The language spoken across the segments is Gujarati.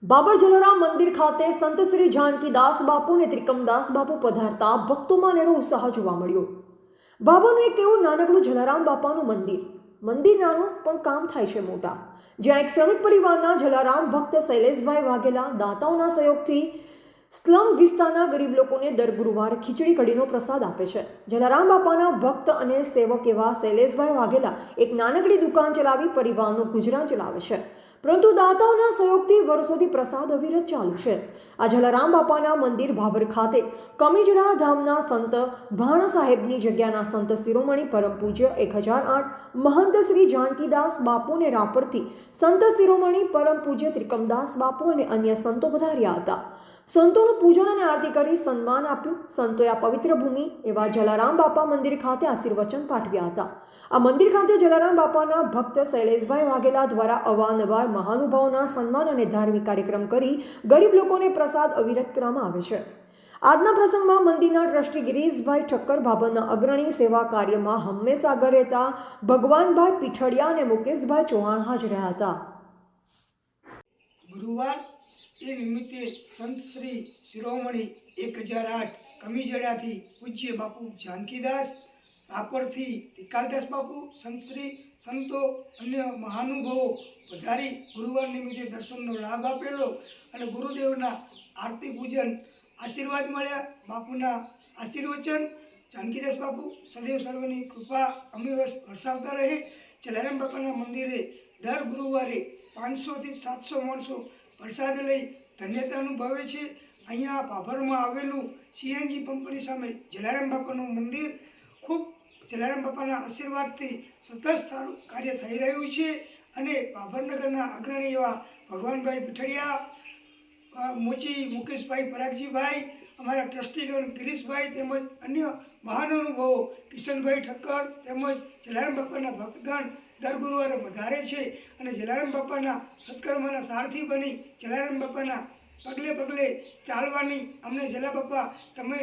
બાબર જલારામ મંદિર ખાતે સંત શ્રી જાનકીદાસ બાપુ અને ત્રિકમદાસ બાપુ પધારતા ભક્તોમાં અનેરો ઉત્સાહ જોવા મળ્યો। બાબાનું એક એવું નાનકડું જલારામ બાપાનું મંદિર નાનું પણ કામ થાય છે મોટા। જ્યાં એક શ્રમિક પરિવારના જલારામ ભક્ત શૈલેષભાઈ વાઘેલા દાતાઓના સહયોગથી સ્લમ વિસ્તારના ગરીબ લોકોને દર ગુરુવારે ખીચડી કઢીનો પ્રસાદ આપે છે। જલારામ બાપાના ભક્ત અને સેવક એવા શૈલેષભાઈ વાઘેલા એક નાનકડી દુકાન ચલાવી પરિવારનું ગુજરાન ચલાવે છે, પરંતુ દાતાઓના સહયોગથી વર્ષોથી પ્રસાદ અવિરત ચાલુ છે। આ જલારામ બાપાના મંદિર ભાભર ખાતે કમીજડા ધામના સંત ભાણા સાહેબની જગ્યાના સંત શિરોમણી પરમ પૂજ્ય 1008 મહંત શ્રી જાનકીદાસ બાપુ અને રાપરથી સંત શિરોમણી પરમ પૂજ્ય ત્રિકમદાસ બાપુ અને અન્ય સંતો પધાર્યા હતા। સંતોનું પૂજન અને આરતી કરી સન્માન આપ્યું। સંતોએ આ પવિત્ર ભૂમિ એવા જલારામ બાપા મંદિર ખાતે આશીર્વચન પાઠવ્યા હતા। આ મંદિર ખાતે જલારામ બાપાના ભક્ત શૈલેષભાઈ વાઘેલા દ્વારા અવારનવાર મહાનુભાવોના સન્માન અને ધાર્મિક કાર્યક્રમ કરી ગરીબ લોકોને પ્રસાદ અવિરત કરવામાં આવે છે। આજના પ્રસંગમાં મંદિરના ટ્રસ્ટી ગિરીશભાઈ ઠક્કર, બાબાના અગ્રણી સેવા કાર્યમાં હંમેશા આગળ રહેતા ભગવાનભાઈ પીઠડિયા અને મુકેશભાઈ ચૌહાણ હાજર રહ્યા હતા। ગુરુવાર એ નિમિત્તે સંત શ્રી શિરોમણી 1008 કમીજડાથી પૂજ્ય બાપુ જાનકીદાસ, રાપરથી ત્રિકમદાસ બાપુ, સંત શ્રી સંતો અન્ય મહાનુભાવો પધારી ગુરુવાર નિમિત્તે દર્શનનો લાભ આપેલો અને ગુરુદેવના આરતી પૂજન આશીર્વાદ મળ્યા। બાપુના આશીર્વચન જાનકીદાસ બાપુ સદૈવ સર્વની કૃપા અમી વરસાવતા રહે। જલારામ બાપાના મંદિરે દર ગુરુવારે 500 થી 700 માણસો પ્રસાદ લઈ ધન્યતા અનુભવે છે। અહીંયા ભાભરમાં આવેલું સીએનજી પંપની સામે જલારામ બાપાનું મંદિર ખૂબ જલારામ બાપાના આશીર્વાદથી સતત સારું કાર્ય થઈ રહ્યું છે અને ભાભરનગરના અગ્રણી એવા ભગવાનભાઈ પીઠડિયા, મોચી મુકેશભાઈ, પરાગજીભાઈ, અમારા ટ્રસ્ટીગણ ગિરીશભાઈ તેમજ અન્ય મહાનુભાવો કિશનભાઈ ઠક્કર તેમજ જલારામ બાપાના ભક્તગણ દર ગુરુવારે વધારે છે અને જલારામ બાપાના સત્કર્મના સારથી બની જલારામ બાપાના પગલે પગલે ચાલવાની અમને જલા બાપા તમે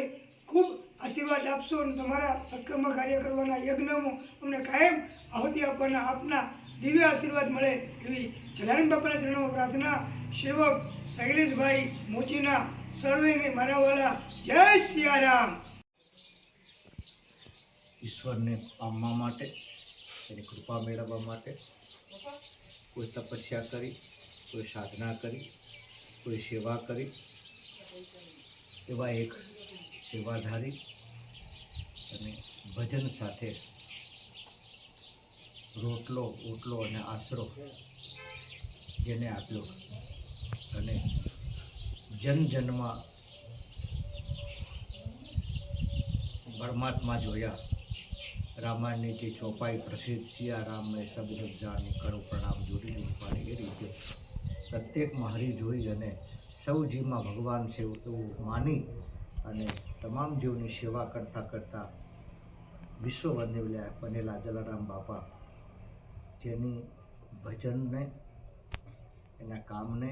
ખૂબ આશીર્વાદ આપશો અને તમારા સત્કર્મ કાર્ય કરવાના યજ્ઞમાં અમને કાયમ આહુતિ આપવાના આપના દિવ્ય આશીર્વાદ મળે એવી જલારામ બાપાના ચરણોમાં પ્રાર્થના। સેવક શૈલેષભાઈ મોચીના સર્વેને મારા વાલા જય સિયારામ। ઈશ્વરને પામવા માટે, એની કૃપા મેળવવા માટે કોઈ તપસ્યા કરી, કોઈ સાધના કરી, કોઈ સેવા કરી, એવા એક સેવાધારી અને ભજન સાથે રોટલો ઓટલો અને આશરો જેને આપ્યો અને જનમાં પરમાત્મા જોયા। રામાયણની જે ચોપાઈ પ્રસિદ્ધ સિયારામ મેં સબ જગ જાની કરો પ્રણામ જોડી પાડી, એ રીતે પ્રત્યેકમાં હરી જોઈ અને સૌ જીવમાં ભગવાન છે એવું માની અને તમામ જીવની સેવા કરતાં વિશ્વ બનેલા જલારામ બાપા જેની ભજનને એના કામને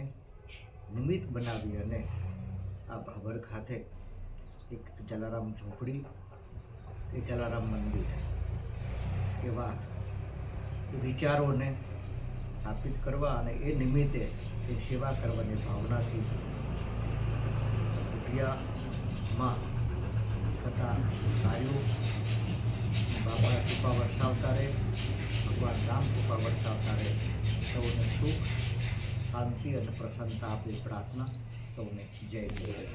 નિમિત્ત બનાવી અને આ ભાભર ખાતે એક જલારામ ઝૂંપડી, એક જલારામ મંદિર એવા વિચારોને સ્થાપિત કરવા અને એ નિમિત્તે એક સેવા કરવાની ભાવનાથી કુટિયામાં થતા કાર્યો બાબા કૃપા વરસાવતા રહે, ભગવાન રામ કૃપા વરસાવતા રહે, સૌને સુખ, શાંતિ અને પ્રસન્નતા આપી પ્રાર્થના। સૌને જય જય।